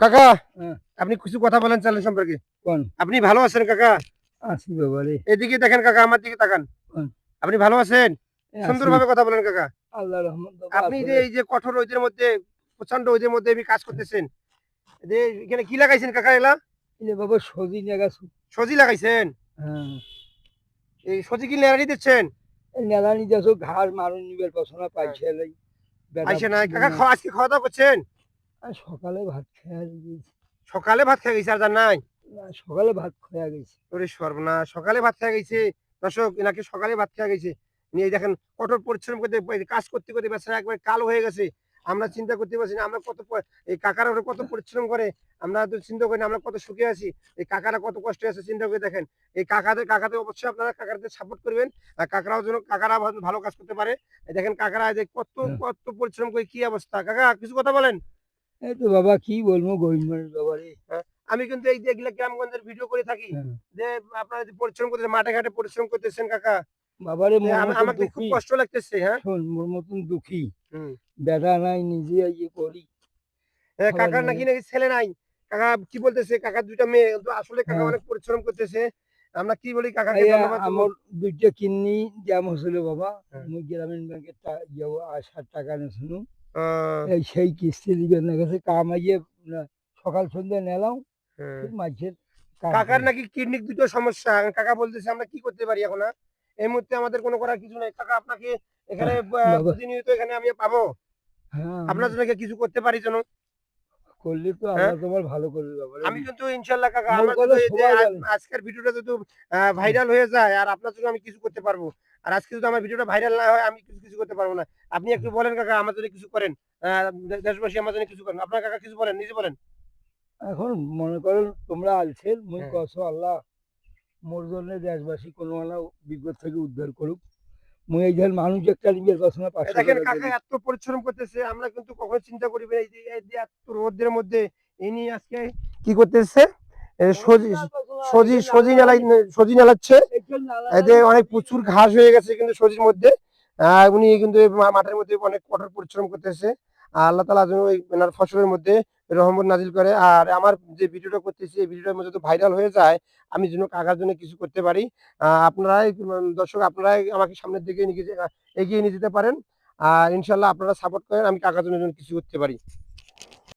কাকা, হ্যাঁ, আপনি কিছু কথা বলেন চ্যানেল সম্পর্কে। কোন? আপনি ভালো আছেন কাকা? আছি বাবারে। এদিকে দেখেন কাকা, আমার দিকে তাকান। কোন? আপনি ভালো আছেন? আছি। সুন্দরভাবে কথা বলেন কাকা। আল্লাহর রহমত বাবা আপনি যে আসলে এই যে কঠোর রোদের মধ্যে, প্রচন্ড রোদের মধ্যে আপনি কাজ করতেছেন, যে এখানে কি লাগাইছেন কাকা এলা? এই যে বাবা সজিনা গাছ। সজি লাগাইছেন? হ্যাঁ, এই সজি কি নেড়ানি দিচ্ছেন? এই নেলানি গাছও ঘাস মারুন নিবার পছনা হ্যাঁ। পাইছে এলাই বেটা আইসে নাই কাকা, বন্যা। আজকে খাওয়া দাওয়া করছেন? আর সকালে ভাত খেয়ে গেছি। সকালে ভাত খেয়ে গেছে আর যার নাই? সকালে ভাত খেয়ে গেছি। ওরে সর্বনাশ, সকালে ভাত খেয়ে গেছে। দর্শক, এনাকে সকালে ভাত খেয়ে গেছে। নিয়ে দেখেন কঠোর পরিশ্রম করতে কাজ করতে করতে বেচারা একবার কালো হয়ে গেছে। আমরা চিন্তা করতে পারছি না আমরা এই কাকারা ওরা কত পরিশ্রম করে। আমরা তো চিন্তা করি না আমরা কত সুখে আছি। এই কাকারা কত কষ্টে আছে চিন্তা করে দেখেন। এই কাকাদের অবশ্যই আপনারা কাকাদের সাপোর্ট করবেন। আর কাকারাও যেন কাকারা ভালো কাজ করতে পারে। এই দেখেন কাকারা যে কত হ্যাঁ। কত পরিশ্রম করে কি অবস্থা। কাকা কিছু কথা বলেন। এই তো বাবা কি বলবো গরিব মানুষ বাবারে। হ্যাঁ, আমি কিন্তু এই যে এগুলা গ্রামগঞ্জের ভিডিও করে থাকি। হ্যাঁ। যে আপনারা যে পরিশ্রম করতেছেন, মাঠে ঘাটে পরিশ্রম করতেছেন কাকা। বাবারে মোর মতন আমাকে খুব দুঃখী। কষ্ট লাগতেছে। হ্যাঁ। শোন মোর মতন দুঃখী হুম। বেটা নাই নিজে ইয়ে করি খাবার কাকার নাই। নাকি ছেলে নাই। কাকা কি বলতেছে, কাকার দুইটা মেয়ে, কিন্তু আসলে কাকা হ্যাঁ, অনেক পরিশ্রম করতেছে। আমরা কি বলি কাকাকে এই ধন্যবাদ দেবো। আমার দুইটা কিডনি জ্যাম হয়েছিল বাবা। হ্যাঁ। মুই গ্রামীণ ব্যাংকের ইয়ে 60 টাকা নিয়েছিল। আহ, এই সেই কিস্তি দিবে না গেছে কামাইয়ে সকাল সন্ধ্যা নেলাম হ্যাঁ। মাঝের কাম কাকার করি। নাকি কিডনির দুটো সমস্যা। কাকা বলতেছে আমরা কি করতে পারি এখন? এই মুহূর্তে আমাদের কোনো করার কিছু নাই। কাকা আপনাকে এখানে বাবা প্রতিনিয়ত এখানে আমি পাবো? হ্যাঁ আপনার জন্য কি কিছু করতে পারি যেন? করলে তো হ্যাঁ। আল্লাহ তোমার ভালো করবে বাবা রে। আমি কিন্তু ইনশাল্লাহ কাকা, মোর আমার কথা যদি এই যে সবাই জানে। আজকের ভিডিওটা যদি ভাইরাল হয়ে যায়, আর আপনার জন্য আমি কিছু করতে পারবো। আর আজকে যদি আমার ভিডিওটা ভাইরাল না হয়, আমি কিছু করতে পারবো না। আপনি একটু বলেন কাকা, আমার জন্য কিছু করেন। দেশবাসী আমার জন্য কিছু করেন। আপনার কাকা কিছু বলেন, নিজে বলেন। এখন মনে করো তোমরা আলছেন মুই হ্যাঁ। কছো আল্লাহ মোর জন্য দেশবাসী কোনো না বিপদ থেকে উদ্ধার করুক। মুই এই যে মানুষ একটা নিজের কছো না 500 দেখেন টাকা কাকা করি। এত পরিশ্রম করতেছে, আমরা কিন্তু কখনো চিন্তা করি না এই যে এত রোদের মধ্যে ইনি আজকে কি করতেছে? সজি সজি সজি নালাই সজি নালাচ্ছে। এতে অনেক প্রচুর ঘাস হয়ে গেছে কিন্তু সজির মধ্যে। উনি কিন্তু এই মাঠের মধ্যে অনেক কঠোর পরিশ্রম করতেছে। আল্লাহ তাআলা যেন ওই ওনার ফসলের মধ্যে রহমত নাজিল করে। আর আমার যে ভিডিওটা করতেছি এই ভিডিওটার মধ্যে যদি ভাইরাল হয়ে যায়, আমি যেন কাকার জন্য কিছু করতে পারি। আপনারাই দর্শক, আপনারাই আমাকে সামনের দিকে এগিয়ে নিয়ে যেতে পারেন। আর ইনশাল্লাহ আপনারা সাপোর্ট করেন, আমি কাকার জন্য যেন কিছু করতে পারি।